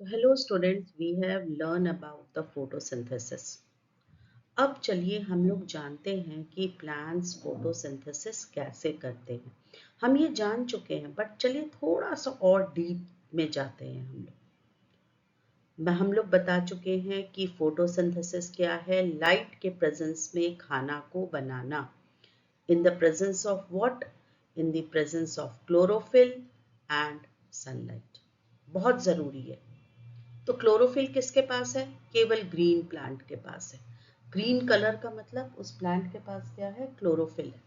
So hello students, we have learned about the photosynthesis. अब चलिए हम लोग जानते हैं कि प्लांट्स फोटोसिंथेसिस कैसे करते हैं। हम ये जान चुके हैं बट चलिए थोड़ा सा और डीप में जाते हैं हम लोग बता चुके हैं कि फोटोसिंथेसिस क्या है। लाइट के प्रेजेंस में खाना को बनाना। In the presence of what? In the presence of chlorophyll and sunlight. बहुत ज़रूरी है। तो क्लोरोफिल किसके पास है? केवल ग्रीन प्लांट के पास है। ग्रीन कलर का मतलब उस प्लांट के पास क्या है? क्लोरोफिल है।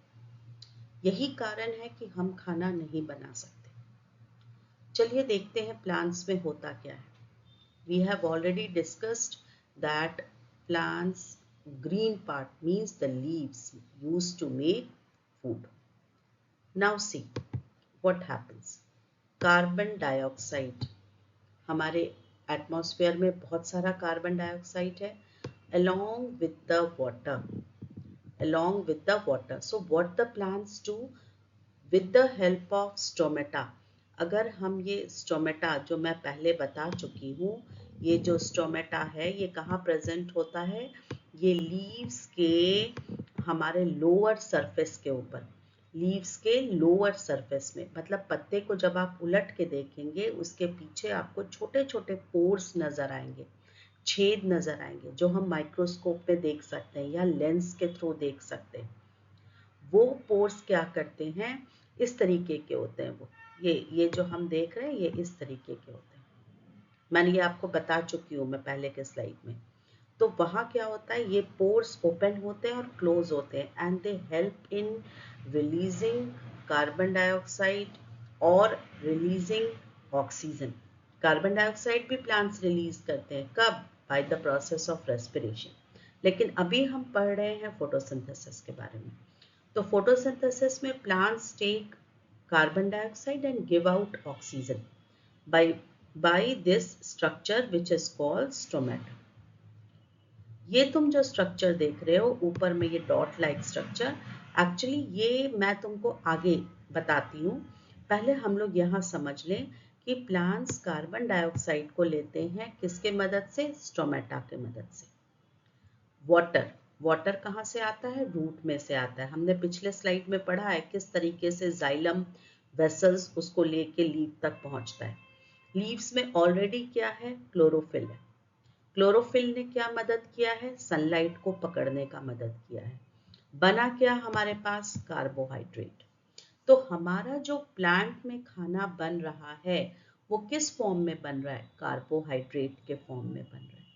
यही कारण है कि हम खाना नहीं बना सकते। चलिए देखते हैं प्लांट्स में होता क्या है। We have already discussed that plants green part means the leaves used to make food. Now see what happens. Carbon dioxide, हमारे एटमॉस्फेयर में बहुत सारा कार्बन डाइऑक्साइड है along with the water. So what the plants do? With the help of stomata. अगर हम ये stomata जो मैं पहले बता चुकी हूँ, ये जो स्टोमेटा है ये कहाँ प्रेजेंट होता है? ये लीव्स के हमारे लोअर सरफेस के ऊपर, लीव्स के लोअर सरफेस में, मतलब पत्ते को जब आप उलट के देखेंगे उसके पीछे आपको छोटे छोटे पोर्स नजर आएंगे, छेद नजर आएंगे, जो हम माइक्रोस्कोप में देख सकते हैं या लेंस के थ्रू देख सकते हैं। वो पोर्स क्या करते हैं? इस तरीके के होते हैं। वो ये जो हम देख रहे हैं ये इस तरीके के होते हैं। मैंने ये आपको बता चुकी हूँ मैं पहले के स्लाइड में। तो वहाँ क्या होता है? ये पोर्स ओपन होते हैं और क्लोज होते हैं and they help in releasing carbon dioxide और रिलीजिंग ऑक्सीजन। कार्बन डाइऑक्साइड भी प्लांट्स रिलीज करते हैं। कब? By the process of respiration. लेकिन अभी हम पढ़ रहे हैं फोटोसिंथेसिस के बारे में। तो फोटोसिंथेसिस में plants take carbon dioxide and give out oxygen by this structure which is called stomata. ये तुम जो स्ट्रक्चर देख रहे हो ऊपर में, ये डॉट लाइक स्ट्रक्चर, एक्चुअली ये मैं तुमको आगे बताती हूँ। पहले हम लोग यहाँ समझ लें कि प्लांट्स कार्बन डाइऑक्साइड को लेते हैं किसके मदद से? स्टोमेटा के मदद से। वाटर कहाँ से आता है? रूट में से आता है। हमने पिछले स्लाइड में पढ़ा है किस तरीके से जाइलम वेसल्स उसको लेके लीफ तक पहुंचता है। लीव्स में ऑलरेडी क्या है? क्लोरोफिल है। क्लोरोफिल ने क्या मदद किया है? सनलाइट को पकड़ने का मदद किया है। बना क्या हमारे पास? कार्बोहाइड्रेट। तो हमारा जो प्लांट में खाना बन रहा है वो किस फॉर्म में बन रहा है? कार्बोहाइड्रेट के फॉर्म में बन रहा है।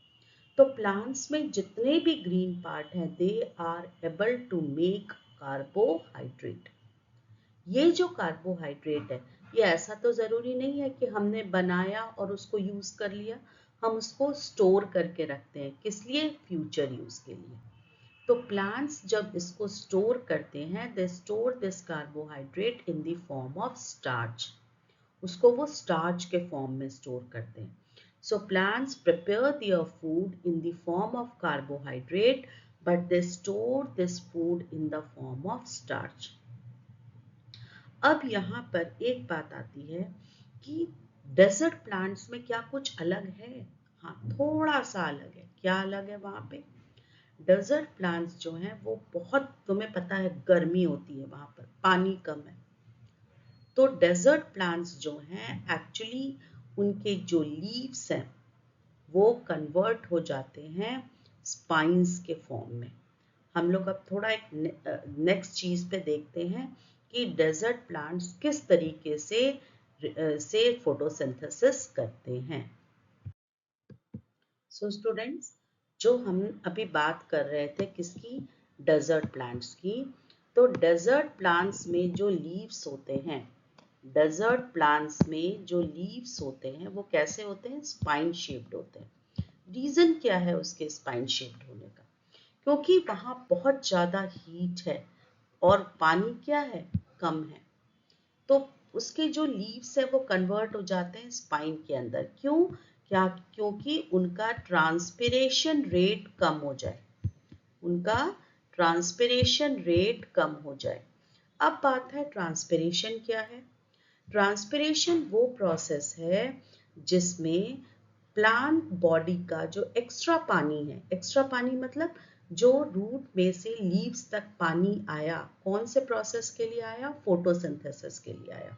तो प्लांट्स में जितने भी ग्रीन पार्ट हैं they are able to make carbohydrate. ये जो कार्बोहाइड्रेट है ये ऐसा तो जरूरी नहीं है कि हमने बनाया और उसको यूज कर लिया। हम उसको स्टोर करके रखते हैं। किस लिए? फ्यूचर यूज के लिए। तो प्लांट्स जब इसको स्टोर करते हैं they store this carbohydrate in the form of starch. उसको वो स्टार्च के फॉर्म में स्टोर करते हैं। So plants prepare their food in the form of carbohydrate, but they store this food in the form of starch. अब यहाँ पर एक बात आती है कि डेजर्ट प्लांट्स में क्या कुछ अलग है? हाँ, थोड़ा सा अलग है। क्या अलग है वहाँ पे? डेजर्ट प्लांट्स जो हैं वो बहुत, तुम्हें पता है गर्मी होती है वहाँ पर, पानी कम है। तो डेजर्ट प्लांट्स जो हैं एक्चुअली उनके जो लीव्स हैं वो कन्वर्ट हो जाते हैं स्पाइंस के फॉर्म में। हम लोग अब थोड़ा एक नेक्स्ट चीज पे देखते हैं कि डेजर्ट प्लांट्स किस तरीके से फोटोसिंथेसिस करते हैं। सो स्टूडेंट्स, जो हम अभी बात कर रहे थे किसकी? डेजर्ट प्लांट्स की। तो डेजर्ट प्लांट्स में जो लीव्स होते हैं, डेजर्ट प्लांट्स में जो लीव्स होते हैं वो कैसे होते हैं? स्पाइन शेप्ड होते हैं। रीजन क्या है उसके स्पाइन शेप्ड होने का? क्योंकि वहां बहुत ज्यादा हीट है और पानी क्या है? कम है। तो उसके जो लीव्स है वो कन्वर्ट हो जाते हैं स्पाइन के अंदर। क्यों? क्या? क्योंकि उनका ट्रांसपिरेशन रेट कम हो जाए। उनका ट्रांसपिरेशन रेट कम हो जाए। अब बात है ट्रांसपिरेशन क्या है? ट्रांसपिरेशन वो प्रोसेस है जिसमें प्लांट बॉडी का जो एक्स्ट्रा पानी है, एक्स्ट्रा पानी मतलब जो रूट में से लीव्स तक पानी आया, कौन से प्रोसेस के लिए आया? फोटोसिंथेसिस के लिए आया।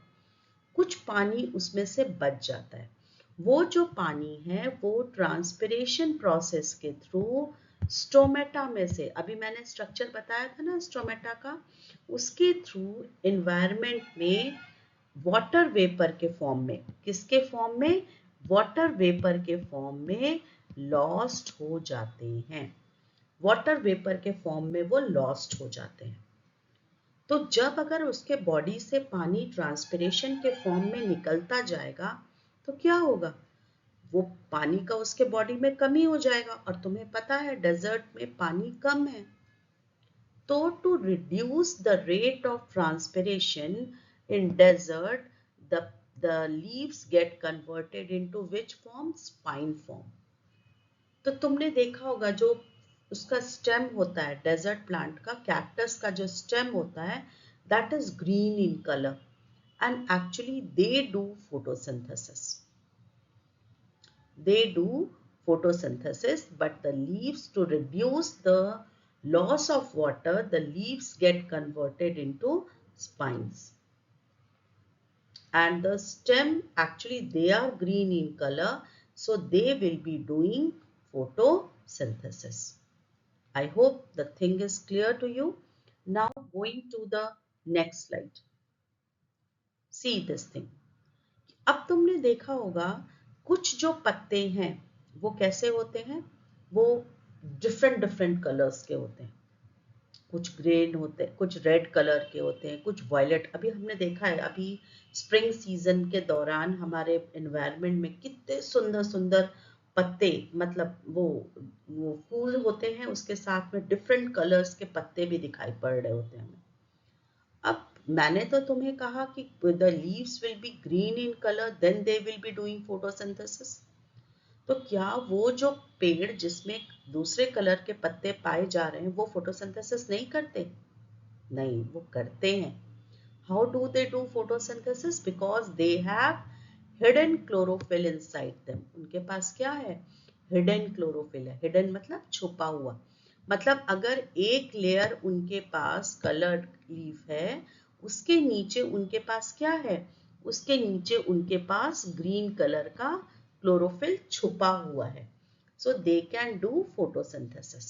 कुछ पानी उसमें से बच जाता है। वो जो पानी है वो ट्रांसपिरेशन प्रोसेस के थ्रू स्टोमेटा में से, अभी मैंने स्ट्रक्चर बताया था ना स्टोमेटा का, उसके थ्रू एनवायरनमेंट में वाटर वेपर के फॉर्म में, किसके फॉर्म में? वाटर वेपर के फॉर्म में लॉस्ट हो जाते हैं। वाटर वेपर के फॉर्म में वो लॉस्ट हो जाते हैं। तो जब अगर उसके बॉडी से पानी ट्रांसपिरेशन के फॉर्म में निकलता जाएगा तो क्या होगा? वो पानी का उसके बॉडी में कमी हो जाएगा, और तुम्हें पता है डेजर्ट में पानी कम है। तो to reduce the rate of transpiration in desert, the leaves get converted into which form? Spine form. तो तुमने देखा होगा जो उसका स्टेम होता है डेजर्ट प्लांट का, कैक्टस का जो स्टेम होता है, that is green in color, and actually they do photosynthesis. They do photosynthesis, but the leaves, to reduce the loss of water, the leaves get converted into spines. And the stem, actually they are green in color, so they will be doing photosynthesis. I hope the thing is clear to you. Now going to the next slide. See this thing. अब तुमने देखा होगा कुछ जो पत्ते हैं वो कैसे होते हैं? वो डिफरेंट डिफरेंट कलर्स के होते हैं। कुछ ग्रीन होते हैं, कुछ रेड कलर के होते हैं, कुछ वायलेट। अभी हमने देखा है, अभी स्प्रिंग सीजन के दौरान हमारे एनवायरनमेंट में कितने सुंदर सुंदर पत्ते, मतलब वो फूल होते हैं, उसके साथ में डिफरेंट कलर्स के पत्ते भी दिखाई पड़ रहे होते हैं। अब मैंने तो तुम्हें कहा कि the leaves will be green in color, then they will be doing photosynthesis. तो क्या वो जो पेड़ जिसमें दूसरे कलर के पत्ते पाए जा रहे हैं वो फोटोसिंथेसिस नहीं करते? नहीं, वो करते हैं। How do they do photosynthesis? Because they have hidden chlorophyll inside them. उनके पास क्या है? Hidden chlorophyll है। Hidden मतलब छुपा हुआ। मतलब अगर एक लेयर उनके पास कलर्ड लीफ है, उसके नीचे उनके पास क्या है? उसके नीचे उनके पास ग्रीन कलर का क्लोरोफिल छुपा हुआ है। सो दे कैन डू फोटोसिंथेसिस।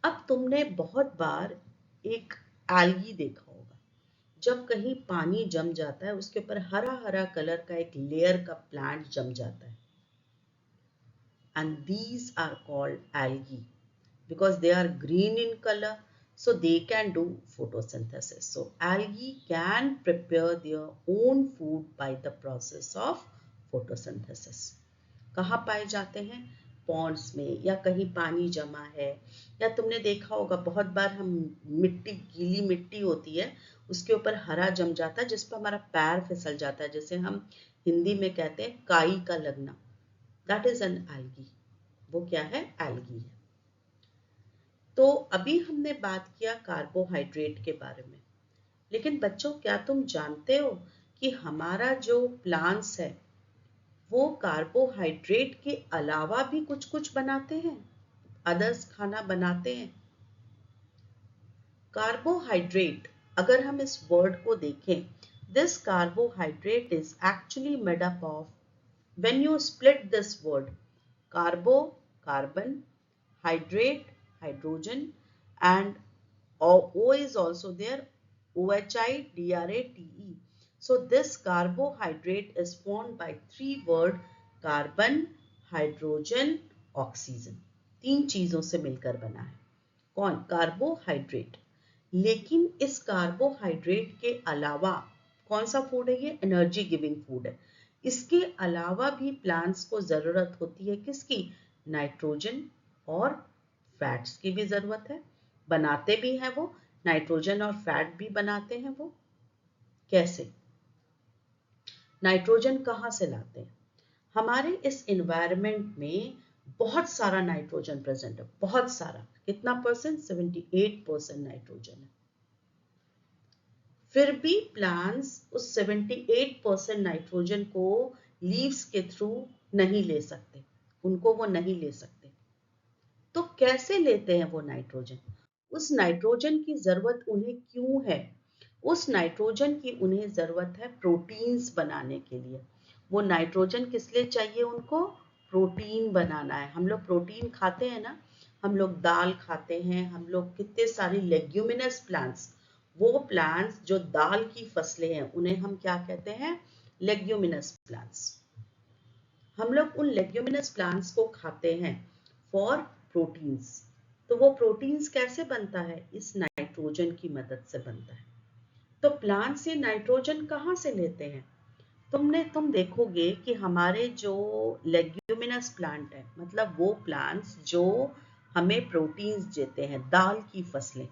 अब तुमने बहुत बार एक एल्गी देखा होगा, जब कहीं पानी जम जाता है उसके ऊपर हरा हरा कलर का एक लेयर का प्लांट जम जाता है, and these are called algae because they are green in color, so they can do photosynthesis. So algae can prepare their own food by the process of photosynthesis. कहाँ पाए जाते हैं? पॉन्ड्स में, या कहीं पानी जमा है, या तुमने देखा होगा बहुत बार हम मिट्टी, गीली मिट्टी होती है, उसके ऊपर हरा जम जाता है जिस पर हमारा पैर फिसल जाता है, जैसे हम हिंदी में कहते हैं काई का लगना, दैट इज एन एल्गी। वो क्या है? एल्गी है। तो अभी हमने बात किया कार्बोहाइड्रेट के बारे में, लेकिन बच्चों क्या तुम जानते हो कि हमारा जो प्लांट्स है वो कार्बोहाइड्रेट के अलावा भी कुछ कुछ बनाते हैं, अदर्स खाना बनाते हैं। कार्बोहाइड्रेट, अगर हम इस वर्ड को देखें, this carbohydrate is actually made up of, when you split this word, कार्बो carbon, hydrate hydrogen, and O is also there, OHI, DRATE. So this carbohydrate is formed by three word, carbon, hydrogen, oxygen. तीन चीजों से मिलकर बना है। कौन? Carbohydrate. लेकिन इस carbohydrate के अलावा कौन सा फूड है ये? एनर्जी गिविंग फूड है। इसके अलावा भी प्लांट्स को जरूरत होती है किसकी? नाइट्रोजन और फैट्स की भी जरूरत है। बनाते भी हैं वो, नाइट्रोजन और फैट भी बनाते हैं वो। कैसे? नाइट्रोजन कहाँ से लाते हैं? हमारे इस एनवायरनमेंट में बहुत सारा नाइट्रोजन प्रेजेंट है, बहुत सारा। कितना परसेंट? 78% नाइट्रोजन है। फिर भी प्लांट्स उस 78% नाइट्रोजन को लीव्स के थ्रू नहीं ले सकते, उनको वो नहीं ले सकते। तो कैसे लेते हैं वो नाइट्रोजन? उस नाइट्रोजन की जरूरत उन्हें क्यों है? उस नाइट्रोजन की उन्हें जरूरत है प्रोटीन्स बनाने के लिए। वो नाइट्रोजन किस लिए चाहिए उनको? प्रोटीन बनाना है। हम लोग प्रोटीन खाते हैं ना, हम लोग दाल खाते हैं, हम लोग कितने सारी लेग्यूमिनस प्लांट्स, वो प्लांट्स जो दाल की फसलें हैं उन्हें हम क्या कहते हैं? Leguminous plants. हम लोग उन लेग्यूमिनस प्लांट्स को खाते हैं फॉर प्रोटीन्स। तो वो प्रोटीन्स कैसे बनता है? इस नाइट्रोजन की मदद से बनता है। तो प्लांट से नाइट्रोजन कहाँ से लेते हैं? तुम देखोगे कि हमारे जो लेग्यूमिनस प्लांट है, मतलब वो प्लांट्स जो हमें प्रोटीन्स देते हैं, दाल की फसलें,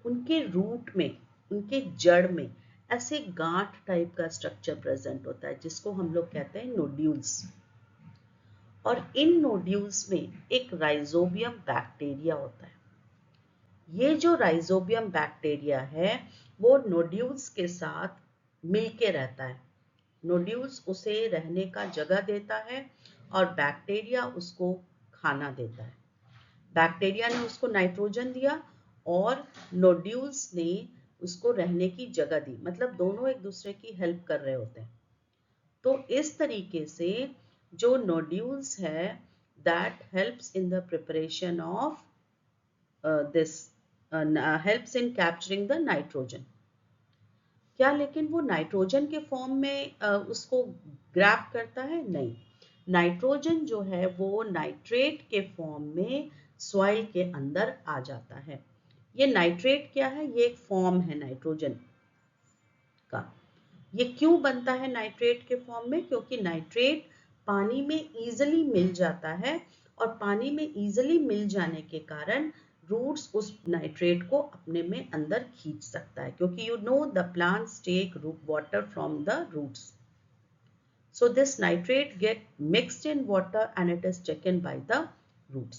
उनके रूट में, उनके जड़ में ऐसे गांठ टाइप का स्ट्रक्चर प्रेजेंट होता है जिसको हम लोग कहते हैं नोड्यूल्स। और इन नोड्यूल्स में एक राइजोबियम बैक्टीरिया होता है। ये जो राइजोबियम बैक्टीरिया है वो नोड्यूल्स के साथ मिलके रहता है। नोड्यूल्स उसे रहने का जगह देता है और बैक्टीरिया उसको खाना देता है। बैक्टीरिया ने उसको नाइट्रोजन दिया और नोड्यूल्स ने उसको रहने की जगह दी, मतलब दोनों एक दूसरे की हेल्प कर रहे होते हैं। तो इस तरीके से जो नोड्यूल्स है that helps in the preparation of this helps in capturing the nitrogen। क्या लेकिन वो नाइट्रोजन के फॉर्म में उसको ग्रैब करता है? नहीं। नाइट्रोजन जो है वो नाइट्रेट के फॉर्म में सॉइल के अंदर आ जाता है। ये नाइट्रेट क्या है? ये एक फॉर्म है नाइट्रोजन का। ये क्यों बनता है नाइट्रेट के फॉर्म में? क्योंकि नाइट्रेट पानी में इजीली मिल जाता है और पानी में इजीली मिल जाने के कारण रूट्स उस नाइट्रेट को अपने में अंदर खींच सकता है, क्योंकि you know the plants take water from the roots. So this nitrate get mixed in water and it is taken by the roots।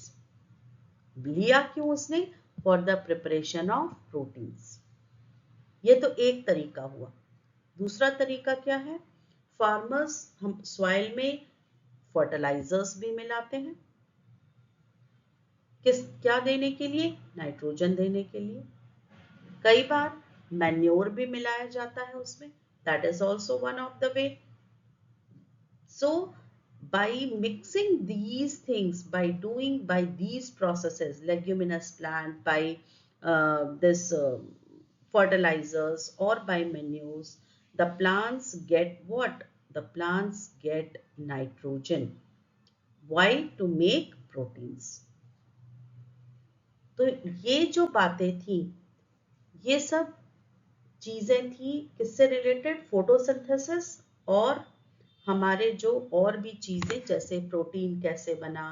लिया क्यों उसने? For the preparation of proteins। ये तो एक तरीका हुआ। दूसरा तरीका क्या है? फार्मर्स हम सॉइल में फर्टिलाइजर्स भी मिलाते हैं। क्या देने के लिए? नाइट्रोजन देने के लिए। कई बार मैन्योर भी मिलाया जाता है उसमें। That is also one of the way. So by mixing these things, by these processes, leguminous plant, by this fertilizers or by manures, the plants get what? The plants get nitrogen। Why? To make proteins। तो ये जो बातें थी, ये सब चीजें थी किससे रिलेटेड? फोटोसिंथेसिस और हमारे जो और भी चीजें जैसे प्रोटीन कैसे बना,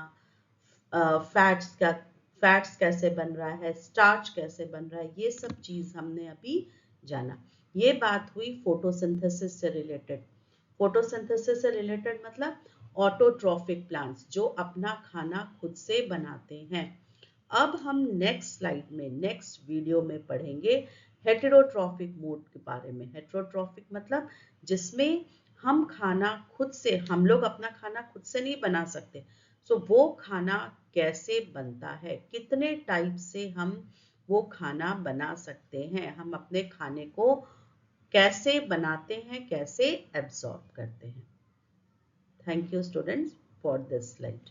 फैट्स कैसे बन रहा है, स्टार्च कैसे बन रहा है, ये सब चीज हमने अभी जाना। ये बात हुई फोटोसिंथेसिस से रिलेटेड। फोटोसिंथेसिस से रिलेटेड मतलब ऑटोट्रॉफिक प्लांट्स जो अपना खाना खुद से बनाते हैं। अब हम नेक्स्ट स्लाइड में, नेक्स्ट वीडियो में पढ़ेंगे हेटेरोट्रॉफिक मोड के बारे में। हेटेरोट्रॉफिक मतलब जिसमें हम खाना खुद से, हम लोग अपना खाना खुद से नहीं बना सकते। सो वो खाना कैसे बनता है, कितने टाइप से हम वो खाना बना सकते हैं, हम अपने खाने को कैसे बनाते हैं, कैसे एब्सॉर्ब करते हैं। Thank you students for this slide.